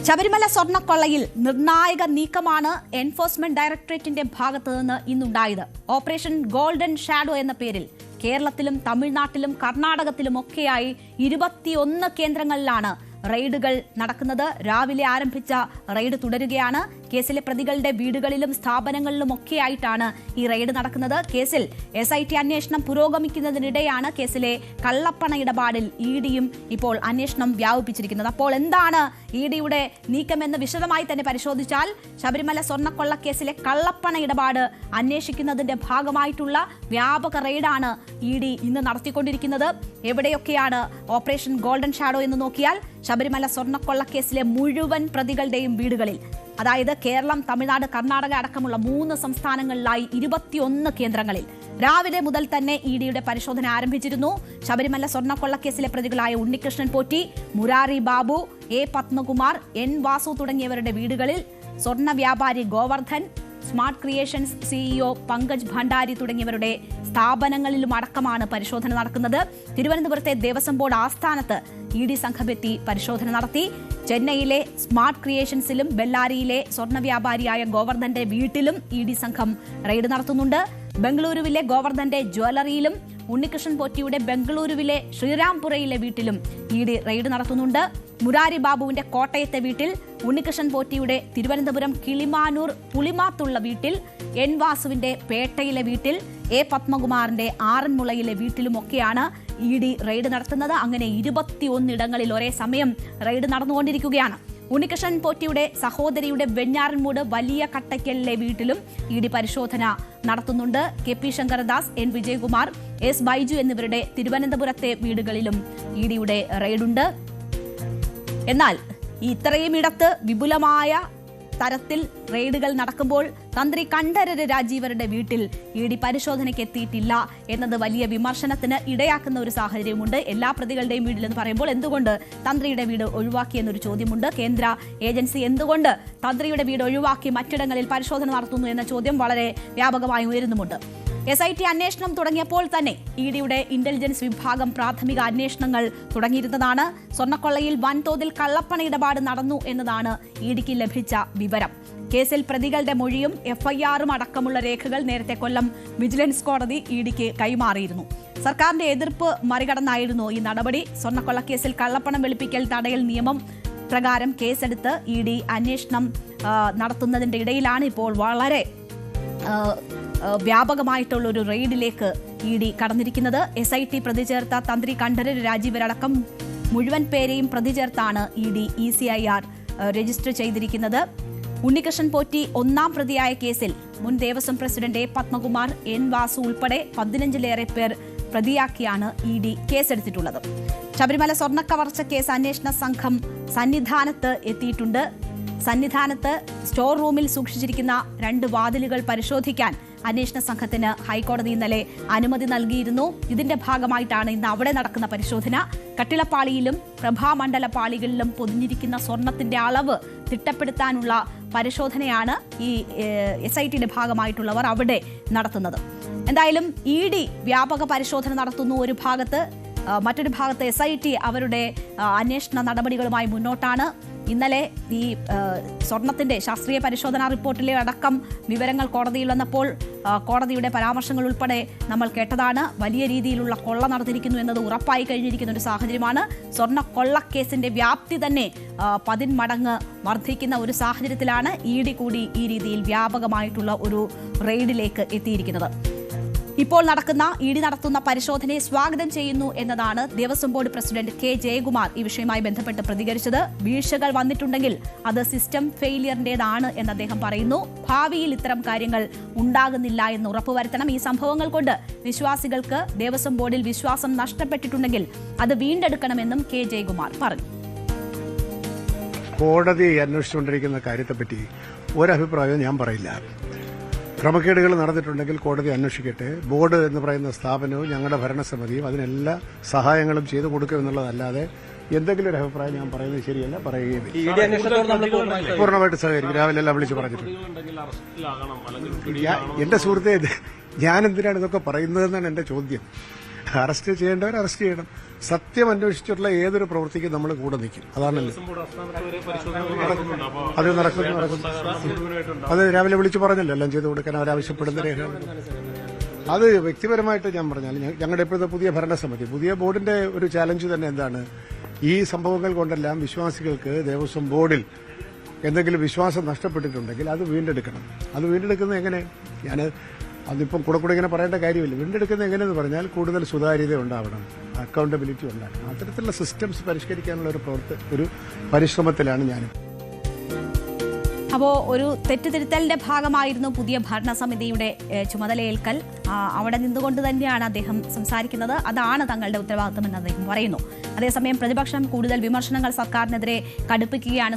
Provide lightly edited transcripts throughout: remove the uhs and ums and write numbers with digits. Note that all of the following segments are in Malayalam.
ശബരിമല സ്വർണ്ണക്കൊള്ളയിൽ നിർണായക നീക്കമാണ് എൻഫോഴ്സ്മെന്റ് ഡയറക്ടറേറ്റിന്റെ ഭാഗത്തു നിന്ന് ഇന്നുണ്ടായത്. ഓപ്പറേഷൻ ഗോൾഡൻ ഷാഡോ എന്ന പേരിൽ കേരളത്തിലും തമിഴ്നാട്ടിലും കർണാടകത്തിലുമൊക്കെയായി 21 കേന്ദ്രങ്ങളിലാണ് റെയ്ഡുകൾ നടക്കുന്നത്. രാവിലെ ആരംഭിച്ച റെയ്ഡ് തുടരുകയാണ്. കേസിലെ പ്രതികളുടെ വീടുകളിലും സ്ഥാപനങ്ങളിലുമൊക്കെയായിട്ടാണ് ഈ റെയ്ഡ് നടക്കുന്നത്. കേസിൽ SIT അന്വേഷണം പുരോഗമിക്കുന്നതിനിടെയാണ് കേസിലെ കള്ളപ്പണ ഇടപാടിൽ EDയും ഇപ്പോൾ അന്വേഷണം വ്യാപിപ്പിച്ചിരിക്കുന്നത്. അപ്പോൾ എന്താണ് EDയുടെ നീക്കമെന്ന് വിശദമായി തന്നെ പരിശോധിച്ചാൽ, ശബരിമല സ്വർണ്ണക്കൊള്ള കേസിലെ കള്ളപ്പണ ഇടപാട് അന്വേഷിക്കുന്നതിന്റെ ഭാഗമായിട്ടുള്ള വ്യാപക റെയ്ഡാണ് ED ഇന്ന് നടത്തിക്കൊണ്ടിരിക്കുന്നത്. എവിടെയൊക്കെയാണ് ഓപ്പറേഷൻ ഗോൾഡൻ ഷാഡോ എന്ന് നോക്കിയാൽ, ശബരിമല സ്വർണ്ണക്കൊള്ള കേസിലെ മുഴുവൻ പ്രതികളുടെയും വീടുകളിൽ, അതായത് കേരളം, തമിഴ്നാട്, കർണാടക അടക്കമുള്ള 3 സംസ്ഥാനങ്ങളിലായി 21 കേന്ദ്രങ്ങളിൽ രാവിലെ മുതൽ തന്നെ EDയുടെ പരിശോധന ആരംഭിച്ചിരുന്നു. ശബരിമല സ്വർണ്ണക്കൊള്ള കേസിലെ പ്രതികളായ ഉണ്ണികൃഷ്ണൻ പോറ്റി, മുരാരി ബാബു, A പത്മകുമാർ, N വാസു തുടങ്ങിയവരുടെ വീടുകളിൽ, സ്വർണ്ണ വ്യാപാരി Govardhan, smart creations CEO Pankaj Bhandari തുടങ്ങിയവരുടെ സ്ഥാപനങ്ങളിലും അടക്കമാണ് പരിശോധന നടക്കുന്നത്. തിരുവനന്തപുരത്തെ ദേവസ്വം ബോർഡ് ആസ്ഥാനത്ത് ED സംഘമെത്തി പരിശോധന നടത്തി. ചെന്നൈയിലെ സ്മാർട്ട് ക്രിയേഷൻസിലും ബെല്ലാരിയിലെ സ്വർണ്ണ വ്യാപാരിയായ ഗോവർദ്ധന്റെ വീട്ടിലും ED സംഘം റെയ്ഡ് നടത്തുന്നുണ്ട്. ബംഗളൂരുവിലെ ഗോവർദ്ധന്റെ ജ്വല്ലറിയിലും ഉണ്ണികൃഷ്ണൻ പോറ്റിയുടെ ബംഗളൂരുവിലെ ശ്രീരാംപുരയിലെ വീട്ടിലും ED റെയ്ഡ് നടത്തുന്നുണ്ട്. മുരാരി ബാബുവിന്റെ കോട്ടയത്തെ വീട്ടിൽ, ഉണ്ണികൃഷ്ണൻ പോറ്റിയുടെ തിരുവനന്തപുരം കിളിമാനൂർ പുളിമാത്തുള്ള വീട്ടിൽ, N വാസുവിന്റെ പേട്ടയിലെ വീട്ടിൽ, A പത്മകുമാറിന്റെ ആറന്മുളയിലെ വീട്ടിലുമൊക്കെയാണ് ED റെയ്ഡ് നടത്തുന്നത്. അങ്ങനെ 21 ഇടങ്ങളിൽ ഒരേ സമയം റെയ്ഡ് നടന്നുകൊണ്ടിരിക്കുകയാണ്. ഉണ്ണികൃഷ്ണൻ പോറ്റിയുടെ സഹോദരിയുടെ വെഞ്ഞാറൻമൂട് വലിയ കട്ടയ്ക്കലിലെ വീട്ടിലും ED പരിശോധന നടത്തുന്നുണ്ട്. KP Sankaradas, N Vijayakumar, S Baiju എന്നിവരുടെ തിരുവനന്തപുരത്തെ വീടുകളിലും EDയുടെ റെയ്ഡുണ്ട്. എന്നാൽ ഇത്രയും ഇടത്ത് വിപുലമായ തരത്തിൽ റെയ്ഡുകൾ നടക്കുമ്പോൾ തന്ത്രി കണ്ഠരര് രാജീവരുടെ വീട്ടിൽ ED പരിശോധനയ്ക്ക് എത്തിയിട്ടില്ല എന്നത് വലിയ വിമർശനത്തിന് ഇടയാക്കുന്ന ഒരു സാഹചര്യമുണ്ട്. എല്ലാ പ്രതികളുടെയും വീട്ടിലെന്ന് പറയുമ്പോൾ എന്തുകൊണ്ട് തന്ത്രിയുടെ വീട് ഒഴിവാക്കിയെന്നൊരു ചോദ്യമുണ്ട്. കേന്ദ്ര ഏജൻസി എന്തുകൊണ്ട് തന്ത്രിയുടെ വീട് ഒഴിവാക്കി മറ്റിടങ്ങളിൽ പരിശോധന നടത്തുന്നു എന്ന ചോദ്യം വളരെ വ്യാപകമായി ഉയരുന്നുമുണ്ട്. SIT അന്വേഷണം തുടങ്ങിയപ്പോൾ തന്നെ EDയുടെ ഇന്റലിജൻസ് വിഭാഗം പ്രാഥമിക അന്വേഷണങ്ങൾ തുടങ്ങിയിരുന്നതാണ്. സ്വർണ്ണക്കൊള്ളയിൽ വൻതോതിൽ കള്ളപ്പണ ഇടപാട് നടന്നു എന്നതാണ് EDക്ക് ലഭിച്ച വിവരം. കേസിൽ പ്രതികളുടെ മൊഴിയും FIRും അടക്കമുള്ള രേഖകൾ നേരത്തെ കൊല്ലം വിജിലൻസ് കോടതി EDക്ക് കൈമാറിയിരുന്നു. സർക്കാരിന്റെ എതിർപ്പ് മറികടന്നായിരുന്നു ഈ നടപടി. സ്വർണ്ണക്കൊള്ളക്കേസിൽ കള്ളപ്പണം വെളുപ്പിക്കൽ തടയൽ നിയമം പ്രകാരം കേസെടുത്ത് ED അന്വേഷണം നടത്തുന്നതിന്റെ ഇടയിലാണ് ഇപ്പോൾ വളരെ വ്യാപകമായിട്ടുള്ള ഒരു റെയ്ഡിലേക്ക് ED കടന്നിരിക്കുന്നത്. SIT പ്രതി ചേർത്ത തന്ത്രി കണ്ഠരര് രാജീവരടക്കം മുഴുവൻ പേരെയും പ്രതി ചേർത്താണ് ED ECIR രജിസ്റ്റർ ചെയ്തിരിക്കുന്നത്. ഉണ്ണികൃഷ്ണൻ പോറ്റി ഒന്നാം പ്രതിയായ കേസിൽ മുൻ Devaswom president A Padmakumar, N Vasu ഉൾപ്പെടെ 15ലേറെ പേർ പ്രതിയാക്കിയാണ് ED കേസെടുത്തിട്ടുള്ളത്. ശബരിമല സ്വർണ്ണക്കവർച്ച കേസ് അന്വേഷണ സംഘം സന്നിധാനത്ത് എത്തിയിട്ടുണ്ട്. സന്നിധാനത്ത് സ്റ്റോർ റൂമിൽ സൂക്ഷിച്ചിരിക്കുന്ന 2 വാതിലുകൾ പരിശോധിക്കാൻ അന്വേഷണ സംഘത്തിന് ഹൈക്കോടതി ഇന്നലെ അനുമതി നൽകിയിരുന്നു. ഇതിന്റെ ഭാഗമായിട്ടാണ് ഇന്ന് അവിടെ നടക്കുന്ന പരിശോധന. കട്ടിളപ്പാളിയിലും പ്രഭാമണ്ഡല പാളികളിലും പൊതിഞ്ഞിരിക്കുന്ന സ്വർണത്തിന്റെ അളവ് തിട്ടപ്പെടുത്താനുള്ള പരിശോധനയാണ് ഈ SITയുടെ ഭാഗമായിട്ടുള്ളവർ അവിടെ നടത്തുന്നത്. എന്തായാലും ED വ്യാപക പരിശോധന നടത്തുന്നു ഒരു ഭാഗത്ത്, മറ്റൊരു ഭാഗത്ത് SIT അവരുടെ അന്വേഷണ നടപടികളുമായി മുന്നോട്ടാണ്. ഇന്നലെ ഈ സ്വർണത്തിന്റെ ശാസ്ത്രീയ പരിശോധനാ റിപ്പോർട്ടിലെ അടക്കം വിവരങ്ങൾ കോടതിയിൽ വന്നപ്പോൾ കോടതിയുടെ പരാമർശങ്ങൾ ഉൾപ്പെടെ നമ്മൾ കേട്ടതാണ്. വലിയ രീതിയിലുള്ള കൊള്ള നടന്നിരിക്കുന്നു എന്നത് ഉറപ്പായി കഴിഞ്ഞിരിക്കുന്ന ഒരു സാഹചര്യമാണ്. സ്വർണ്ണക്കൊള്ളക്കേസിന്റെ വ്യാപ്തി തന്നെ 10 മടങ്ങ് വർദ്ധിക്കുന്ന ഒരു സാഹചര്യത്തിലാണ് ED കൂടി ഈ രീതിയിൽ വ്യാപകമായിട്ടുള്ള ഒരു റെയ്ഡിലേക്ക് എത്തിയിരിക്കുന്നത്. ഇപ്പോൾ നടക്കുന്ന ED നടത്തുന്ന പരിശോധനയെ സ്വാഗതം ചെയ്യുന്നു എന്നതാണ് Devaswom board president K Jayakumar ഈ വിഷയവുമായി ബന്ധപ്പെട്ട് പ്രതികരിച്ചത്. വീഴ്ചകൾ വന്നിട്ടുണ്ടെങ്കിൽ അത് സിസ്റ്റം ഫെയിലിയറിന്റേതാണ് എന്ന് അദ്ദേഹം പറയുന്നു. ഭാവിയിൽ ഇത്തരം കാര്യങ്ങൾ ഉണ്ടാകുന്നില്ല എന്ന് ഉറപ്പുവരുത്തണം. ഈ സംഭവങ്ങൾ കൊണ്ട് വിശ്വാസികൾക്ക് ദേവസ്വം ബോർഡിൽ വിശ്വാസം നഷ്ടപ്പെട്ടിട്ടുണ്ടെങ്കിൽ അത് വീണ്ടെടുക്കണമെന്നും K ജയകുമാർ പറഞ്ഞു. കോടതി അന്വേഷിച്ചുകൊണ്ടിരിക്കുന്ന കാര്യത്തെപ്പറ്റി ഒരഭിപ്രായവും ഞാൻ പറയില്ല. ക്രമക്കേടുകൾ നടന്നിട്ടുണ്ടെങ്കിൽ കോടതി അന്വേഷിക്കട്ടെ. ബോർഡ് എന്ന് പറയുന്ന സ്ഥാപനവും ഞങ്ങളുടെ ഭരണസമിതിയും അതിനെല്ലാ സഹായങ്ങളും ചെയ്തു കൊടുക്കുമെന്നുള്ളതല്ലാതെ എന്തെങ്കിലും ഒരു അഭിപ്രായം ഞാൻ പറയുന്നത് ശരിയല്ല, പറയുകയും പൂർണ്ണമായിട്ട് സഹകരിക്കും. രാവിലെ എല്ലാം വിളിച്ച് പറഞ്ഞിട്ടുണ്ട്. എന്റെ സുഹൃത്തെ, ഞാൻ എന്തിനാണ് ഇതൊക്കെ പറയുന്നതെന്നാണ് എന്റെ ചോദ്യം. അറസ്റ്റ് ചെയ്യേണ്ടവർ അറസ്റ്റ് ചെയ്യണം, സത്യം അന്വേഷിച്ചിട്ടുള്ള ഏതൊരു പ്രവൃത്തിക്കും നമ്മൾ കൂടെ നിൽക്കും. അതാണല്ലോ അത് നടക്കുന്നു. അത് രാവിലെ വിളിച്ചു പറഞ്ഞല്ലോ എല്ലാം ചെയ്തു കൊടുക്കാൻ അവരാവശ്യപ്പെടുന്ന രേഖകൾ. അത് വ്യക്തിപരമായിട്ട് ഞാൻ പറഞ്ഞാൽ ഞങ്ങളുടെ ഇപ്പോഴത്തെ പുതിയ ഭരണസമിതി, പുതിയ ബോർഡിന്റെ ഒരു ചാലഞ്ച് തന്നെ എന്താണ്, ഈ സംഭവങ്ങൾ കൊണ്ടെല്ലാം വിശ്വാസികൾക്ക് ദേവസ്വം ബോർഡിൽ എന്തെങ്കിലും വിശ്വാസം നഷ്ടപ്പെട്ടിട്ടുണ്ടെങ്കിൽ അത് വീണ്ടെടുക്കണം. അത് വീണ്ടെടുക്കുന്നത് എങ്ങനെ, ഞാൻ അതിപ്പം കൂടെ ഇങ്ങനെ പറയേണ്ട കാര്യമില്ല. വീണ്ടെടുക്കുന്നത് എങ്ങനെയെന്ന് പറഞ്ഞാൽ കൂടുതൽ സുതാര്യത ഉണ്ടാവണം, അക്കൗണ്ടബിലിറ്റി ഉണ്ടാകണം. അത്തരത്തിലുള്ള സിസ്റ്റംസ് പരിഷ്കരിക്കാനുള്ള ഒരു പരിശ്രമത്തിലാണ് ഞാനും. അപ്പോൾ ഒരു തെറ്റുതിരുത്തലിന്റെ ഭാഗമായിരുന്നു പുതിയ ഭരണസമിതിയുടെ ചുമതലയേൽക്കൽ. അവിടെ നിന്നുകൊണ്ട് തന്നെയാണ് അദ്ദേഹം സംസാരിക്കുന്നത്. അതാണ് തങ്ങളുടെ ഉത്തരവാദിത്തമെന്ന് അദ്ദേഹം പറയുന്നു. അതേസമയം പ്രതിപക്ഷം കൂടുതൽ വിമർശനങ്ങൾ സർക്കാരിനെതിരെ കടുപ്പിക്കുകയാണ്.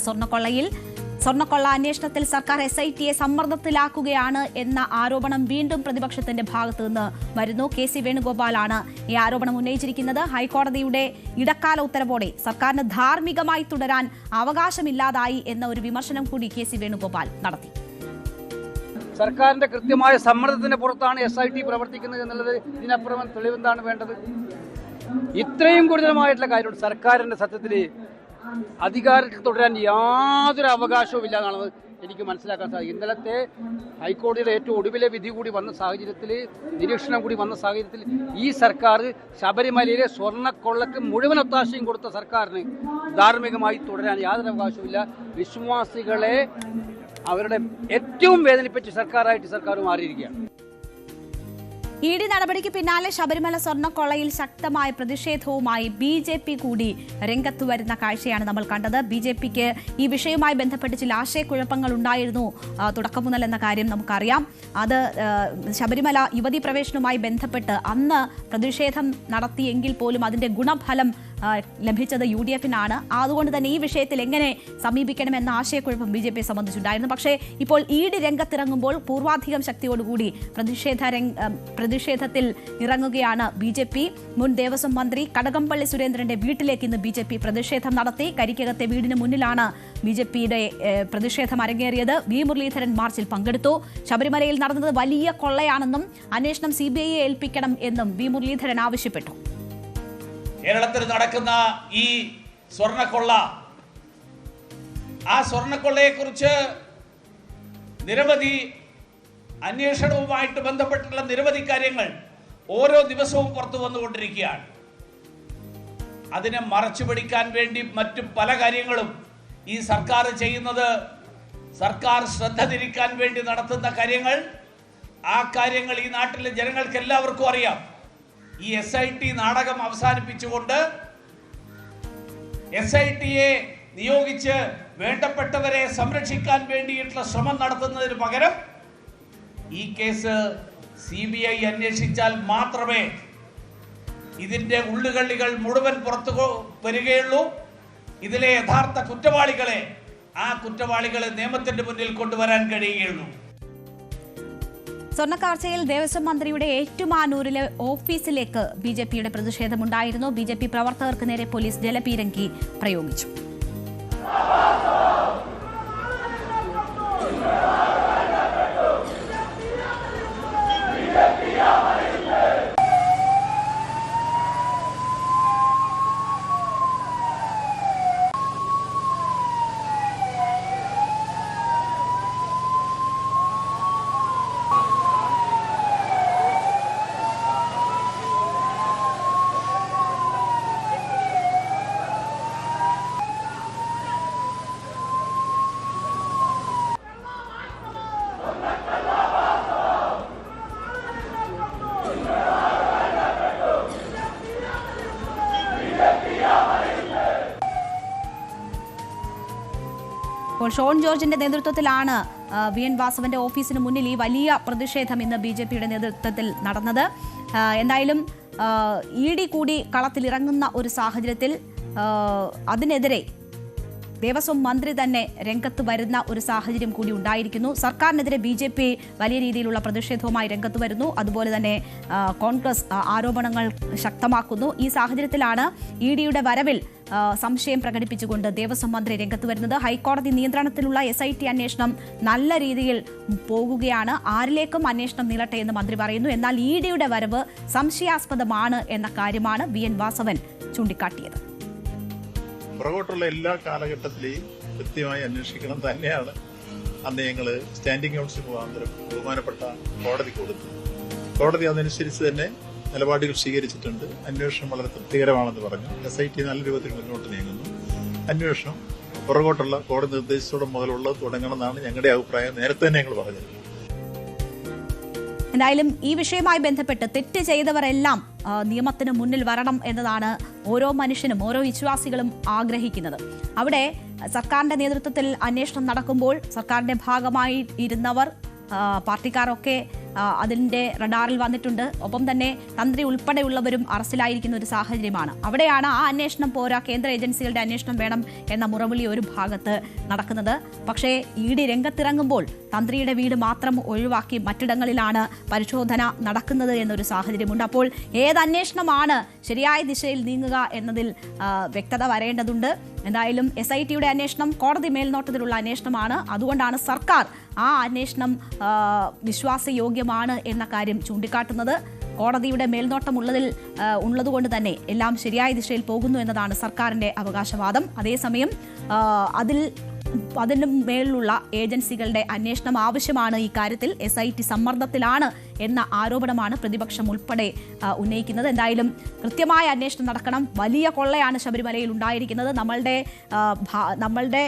സ്വർണ്ണക്കൊള്ള അന്വേഷണത്തിൽ സർക്കാർ SITയെ സമ്മർദ്ദത്തിലാക്കുകയാണ് എന്ന ആരോപണം വീണ്ടും പ്രതിപക്ഷത്തിന്റെ ഭാഗത്തു നിന്ന് വരുന്നു. KC വേണുഗോപാലാണ് ഈ ആരോപണം ഉന്നയിച്ചിരിക്കുന്നത്. ഹൈക്കോടതിയുടെ ഇടക്കാല ഉത്തരവോടെ സർക്കാരിന് ധാർമ്മികമായി തുടരാൻ അവകാശമില്ലാതായി എന്ന ഒരു വിമർശനം കൂടി KC വേണുഗോപാൽ നടത്തി. സർക്കാരിന്റെ കൃത്യമായ സമ്മർദ്ദത്തിന് പുറത്താണ് SIT പ്രവർത്തിക്കുന്നത് എന്നുള്ളത് ഇതിനപ്പുറം തെളിവെന്താണ് വേണ്ടത്? ഇത്രയും ഗുരുതരമായിട്ടുള്ള കാര്യമുണ്ട്. സർക്കാരിന്റെ സത്യത്തിൽ അധികാരത്തിൽ തുടരാൻ യാതൊരു അവകാശവും ഇല്ല എന്നാണ് എനിക്ക് മനസ്സിലാക്കാൻ സാധിക്കും. ഇന്നലത്തെ ഹൈക്കോടതിയുടെ ഏറ്റവും ഒടുവിലെ വിധി കൂടി വന്ന സാഹചര്യത്തിൽ, നിരീക്ഷണം കൂടി വന്ന സാഹചര്യത്തിൽ ഈ സർക്കാർ ശബരിമലയിലെ സ്വർണ്ണക്കൊള്ളക്ക് മുഴുവൻ ഒത്താശയും കൊടുത്ത സർക്കാരിന് ധാർമ്മികമായി തുടരാൻ യാതൊരു അവകാശവുമില്ല. വിശ്വാസികളെ അവരുടെ ഏറ്റവും വേദനിപ്പിച്ച സർക്കാരായിട്ട് സർക്കാർ മാറിയിരിക്കുകയാണ്. ED നടപടിക്ക് പിന്നാലെ ശബരിമല സ്വർണ്ണക്കൊള്ളയിൽ ശക്തമായ പ്രതിഷേധവുമായി BJP കൂടി രംഗത്ത് വരുന്ന കാഴ്ചയാണ് നമ്മൾ കണ്ടത്. BJPക്ക് ഈ വിഷയവുമായി ബന്ധപ്പെട്ട് ചില ആശയക്കുഴപ്പങ്ങൾ ഉണ്ടായിരുന്നു തുടക്കം മുതൽ എന്ന കാര്യം നമുക്കറിയാം. അത് ശബരിമല യുവതീ പ്രവേശനവുമായി ബന്ധപ്പെട്ട് അന്ന് പ്രതിഷേധം നടത്തിയെങ്കിൽ പോലും അതിന്റെ ഗുണഫലം ലഭിച്ചത് UDFനാണ്. അതുകൊണ്ട് തന്നെ ഈ വിഷയത്തിൽ എങ്ങനെ സമീപിക്കണമെന്ന ആശയക്കുഴപ്പം BJPയെ സംബന്ധിച്ചുണ്ടായിരുന്നു. പക്ഷേ ഇപ്പോൾ ED രംഗത്തിറങ്ങുമ്പോൾ പൂർവാധികം ശക്തിയോടുകൂടി പ്രതിഷേധത്തിൽ ഇറങ്ങുകയാണ് BJP. മുൻ ദേവസ്വം മന്ത്രി കടകംപള്ളി സുരേന്ദ്രന്റെ വീട്ടിലേക്ക് ഇന്ന് BJP പ്രതിഷേധം നടത്തി. കരിക്കകത്തെ വീടിന് മുന്നിലാണ് BJPയുടെ പ്രതിഷേധം അരങ്ങേറിയത്. വി മുരളീധരൻ മാർച്ചിൽ പങ്കെടുത്തു. ശബരിമലയിൽ നടന്നത് വലിയ കൊള്ളയാണെന്നും അന്വേഷണം CBIയെ ഏൽപ്പിക്കണം എന്നും വി മുരളീധരൻ ആവശ്യപ്പെട്ടു. കേരളത്തിൽ നടക്കുന്ന ഈ സ്വർണ്ണക്കൊള്ള, ആ സ്വർണ്ണക്കൊള്ളയെക്കുറിച്ച് നിരവധി അന്വേഷണവുമായിട്ട് ബന്ധപ്പെട്ടുള്ള നിരവധി കാര്യങ്ങൾ ഓരോ ദിവസവും പുറത്തു വന്നുകൊണ്ടിരിക്കുകയാണ്. അതിനെ മറച്ചുപിടിക്കാൻ വേണ്ടി മറ്റു പല കാര്യങ്ങളും ഈ സർക്കാർ ചെയ്യുന്നത്, സർക്കാർ ശ്രദ്ധ തിരിക്കാൻ വേണ്ടി നടത്തുന്ന കാര്യങ്ങൾ, ആ കാര്യങ്ങൾ ഈ നാട്ടിലെ ജനങ്ങൾക്ക് എല്ലാവർക്കും അറിയാം. ഈ SIT നാടകം അവസാനിപ്പിച്ചുകൊണ്ട് SITയെ നിയോഗിച്ച് വേണ്ടപ്പെട്ടവരെ സംരക്ഷിക്കാൻ വേണ്ടിയിട്ടുള്ള ശ്രമം നടത്തുന്നതിന് പകരം ഈ കേസ് CBI അന്വേഷിച്ചാൽ മാത്രമേ ഇതിന്റെ ഉള്ളുകള്ളികൾ മുഴുവൻ പുറത്തു വരികയുള്ളൂ. ഇതിലെ യഥാർത്ഥ കുറ്റവാളികളെ, ആ കുറ്റവാളികളെ നിയമത്തിന്റെ മുന്നിൽ കൊണ്ടുവരാൻ കഴിയുകയുള്ളൂ. സ്വർണ്ണക്കാഴ്ചയിൽ ദേവസ്വം മന്ത്രിയുടെ ഏറ്റുമാനൂരിലെ ഓഫീസിലേക്ക് BJPയുടെ പ്രതിഷേധമുണ്ടായിരുന്നു. BJP പ്രവർത്തകർക്ക് നേരെ പോലീസ് ജലപീരങ്കി പ്രയോഗിച്ചു. ഇപ്പോൾ ഷോൺ ജോർജിന്റെ നേതൃത്വത്തിലാണ് VN വാസവന്റെ ഓഫീസിന് മുന്നിൽ ഈ വലിയ പ്രതിഷേധം ഇന്ന് BJPയുടെ നേതൃത്വത്തിൽ നടന്നത്. എന്തായാലും ED കൂടി കളത്തിലിറങ്ങുന്ന ഒരു സാഹചര്യത്തിൽ അതിനെതിരെ ദേവസ്വം മന്ത്രി തന്നെ രംഗത്ത് വരുന്ന ഒരു സാഹചര്യം കൂടി ഉണ്ടായിരിക്കുന്നു. സർക്കാരിനെതിരെ BJP വലിയ രീതിയിലുള്ള പ്രതിഷേധവുമായി രംഗത്ത് വരുന്നു. അതുപോലെ തന്നെ കോൺഗ്രസ് ആരോപണങ്ങൾ ശക്തമാക്കുന്നു. ഈ സാഹചര്യത്തിലാണ് EDയുടെ വരവിൽ സംശയം പ്രകടിപ്പിച്ചുകൊണ്ട് ദേവസ്വം മന്ത്രി രംഗത്ത് വരുന്നത്. ഹൈക്കോടതി നിയന്ത്രണത്തിലുള്ള SIT അന്വേഷണം നല്ല രീതിയിൽ പോകുകയാണ്. ആരിലേക്കും അന്വേഷണം നീളട്ടെ എന്ന് മന്ത്രി പറയുന്നു. എന്നാൽ EDയുടെ വരവ് സംശയാസ്പദമാണ് എന്ന കാര്യമാണ് VN വാസവൻ ചൂണ്ടിക്കാട്ടിയത്. പുറകോട്ടുള്ള എല്ലാ കാലഘട്ടത്തിലെയും കൃത്യമായി അന്വേഷിക്കണം തന്നെയാണ് അന്ന് ഞങ്ങൾ സ്റ്റാൻഡിംഗ് കൗൺസിൽ മുഖാന്തരം ബഹുമാനപ്പെട്ട കോടതി കൊടുത്തു. കോടതി അതനുസരിച്ച് തന്നെ നിലപാടുകൾ സ്വീകരിച്ചിട്ടുണ്ട്. അന്വേഷണം വളരെ തൃപ്തികരമാണെന്ന് പറഞ്ഞു. SIT നല്ല രൂപത്തിൽ മുന്നോട്ട് നീങ്ങുന്നു. അന്വേഷണം പുറകോട്ടുള്ള കോടതി നിർദ്ദേശത്തോടെ മുതലുള്ളത് തുടങ്ങണമെന്നാണ് ഞങ്ങളുടെ അഭിപ്രായം. നേരത്തെ തന്നെ ഞങ്ങൾ പറഞ്ഞത്. എന്തായാലും ഈ വിഷയവുമായി ബന്ധപ്പെട്ട് തെറ്റ് ചെയ്തവരെല്ലാം നിയമത്തിന് മുന്നിൽ വരണം എന്നതാണ് ഓരോ മനുഷ്യനും ഓരോ വിശ്വാസികളും ആഗ്രഹിക്കുന്നത്. അവിടെ സർക്കാരിന്റെ നേതൃത്വത്തിൽ അന്വേഷണം നടക്കുമ്പോൾ സർക്കാരിന്റെ ഭാഗമായി ഇരുന്നവർ പാർട്ടിക്കാരൊക്കെ അതിന്റെ റഡാറിൽ വന്നിട്ടുണ്ട്. ഒപ്പം തന്നെ തന്ത്രി ഉൾപ്പെടെയുള്ളവരും അറസ്റ്റിലായിരിക്കുന്ന ഒരു സാഹചര്യമാണ്. അവിടെയാണ് ആ അന്വേഷണം പോരാ, കേന്ദ്ര ഏജൻസികളുടെ അന്വേഷണം വേണം എന്ന മുറവിളി ഒരു ഭാഗത്ത് നടക്കുന്നത്. പക്ഷേ ED രംഗത്തിറങ്ങുമ്പോൾ തന്ത്രിയുടെ വീട് മാത്രം ഒഴിവാക്കി മറ്റിടങ്ങളിലാണ് പരിശോധന നടക്കുന്നത് എന്നൊരു സാഹചര്യമുണ്ട്. അപ്പോൾ ഏത് അന്വേഷണമാണ് ശരിയായ ദിശയിൽ നീങ്ങുക എന്നതിൽ വ്യക്തത വരേണ്ടതുണ്ട്. എന്തായാലും SITയുടെ അന്വേഷണം കോടതി മേൽനോട്ടത്തിലുള്ള അന്വേഷണമാണ്. അതുകൊണ്ടാണ് സർക്കാർ ആ അന്വേഷണം വിശ്വാസയോഗ്യമാണ് എന്ന കാര്യം ചൂണ്ടിക്കാട്ടുന്നത്. കോടതിയുടെ മേൽനോട്ടം ഉള്ളതുകൊണ്ട് തന്നെ എല്ലാം ശരിയായ ദിശയിൽ പോകുന്നു എന്നതാണ് സർക്കാരിന്റെ അവകാശവാദം. അതേസമയം അതിന് മേലുള്ള ഏജൻസികളുടെ അന്വേഷണം ആവശ്യമാണ്. ഈ കാര്യത്തിൽ SIT സമ്മർദ്ദത്തിലാണ് എന്ന ആരോപണമാണ് പ്രതിപക്ഷം ഉൾപ്പെടെ ഉന്നയിക്കുന്നത്. എന്തായാലും കൃത്യമായ അന്വേഷണം നടക്കണം. വലിയ കൊള്ളയാണ് ശബരിമലയിൽ ഉണ്ടായിരിക്കുന്നത്. നമ്മളുടെ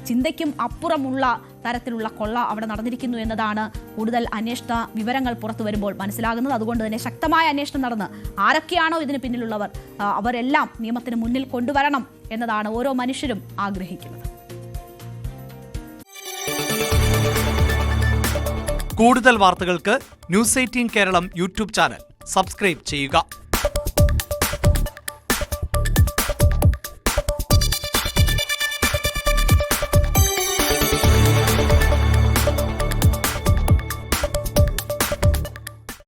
ചിന്തയ്ക്കും അപ്പുറമുള്ള തരത്തിലുള്ള കൊള്ള അവിടെ നടന്നിരിക്കുന്നു എന്നതാണ് കൂടുതൽ അന്വേഷണ വിവരങ്ങൾ പുറത്തു വരുമ്പോൾ മനസ്സിലാകുന്നത്. അതുകൊണ്ട് തന്നെ ശക്തമായ അന്വേഷണം നടന്ന് ആരൊക്കെയാണോ ഇതിന് പിന്നിലുള്ളവർ അവരെല്ലാം നിയമത്തിന് മുന്നിൽ കൊണ്ടുവരണം എന്നതാണ് ഓരോ മനുഷ്യരും ആഗ്രഹിക്കുന്നത്. കൂടുതൽ വാർത്തകൾക്ക് News 18 Keralam YouTube channel subscribe ചെയ്യുക.